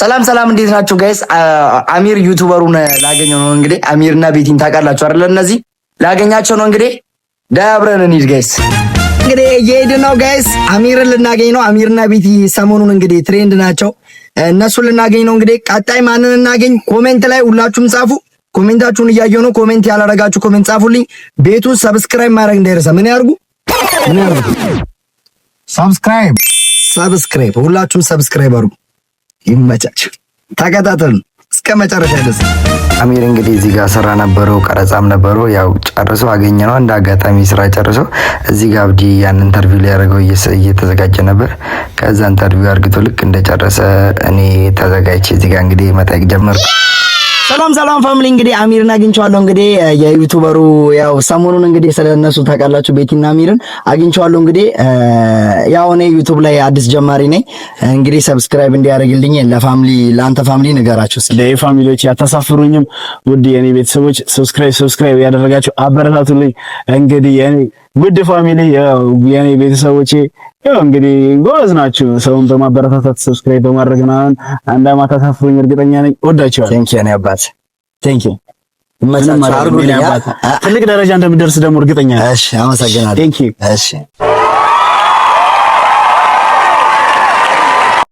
ሰላም እንዴት ናችሁ ጋይስ? አሚር ዩቲዩበሩን ላገኘው ነው እንግዲህ። አሚርና ቤቲን ታውቃላችሁ አይደል? እነዚህ ላገኛቸው ነው እንግዲህ። ዳብረን እንሂድ ጋይስ። እንግዲህ እየሄድን ነው ጋይስ። አሚርን ልናገኝ ነው። አሚርና ቤቲ ሰሞኑን እንግዲህ ትሬንድ ናቸው። እነሱን ልናገኝ ነው እንግዲህ። ቀጣይ ማንን እናገኝ? ኮሜንት ላይ ሁላችሁም ጻፉ። ኮሜንታችሁን እያየሁ ነው። ኮሜንት ያላረጋችሁ ኮሜንት ጻፉልኝ። ቤቱን ሰብስክራይብ ማድረግ እንዳይረሳ። ምን ያርጉ? ሰብስክራይብ ሁላችሁም ሰብስክራይብ አድርጉ። ይመቻችሁ። ተከታተሉ እስከ መጨረሻ ድረስ። አሚር እንግዲህ እዚህ ጋር ስራ ነበረው፣ ቀረጻም ነበረው። ያው ጨርሶ አገኘነው። እንደ አጋጣሚ ስራ ጨርሶ እዚህ ጋር አብዲ ያን ኢንተርቪው ሊያደርገው እየተዘጋጀ ነበር። ከዛ ኢንተርቪው አርግቶ ልክ እንደጨረሰ እኔ ተዘጋጅቼ እዚህ ጋር እንግዲህ መጠየቅ ጀመርኩ። ሰላም ፋሚሊ፣ እንግዲህ አሚርን አግኝቼዋለሁ። እንግዲህ የዩቲዩበሩ ያው ሰሞኑን እንግዲህ ስለነሱ ታውቃላችሁ፣ ቤቲና አሚርን አግኝቼዋለሁ። እንግዲህ ያው እኔ ዩቲዩብ ላይ አዲስ ጀማሪ ነኝ። እንግዲህ ሰብስክራይብ እንዲያደርግልኝ ለአንተ ፋሚሊ ንገራችሁ። ለፋሚሊዎች ያተሳፍሩኝም ውድ የኔ ቤተሰቦች ሰብስክራይብ ያደረጋችሁ አበረታቱልኝ። እንግዲህ የኔ ውድ ፋሚሊ የኔ ቤተሰቦቼ ያው እንግዲህ ጎበዝ ናችሁ። ሰውን በማበረታታት ሰብስክራይብ በማድረግ ምናምን እንደማታሳፍሩኝ እርግጠኛ ነኝ። ወዳችኋለሁ። ቴንክ ዩ የኔ አባት ቴንክ ዩ። ትልቅ ደረጃ እንደምደርስ ደግሞ እርግጠኛ ነኝ። እሺ፣ አመሰግናለሁ። ቴንክ ዩ። እሺ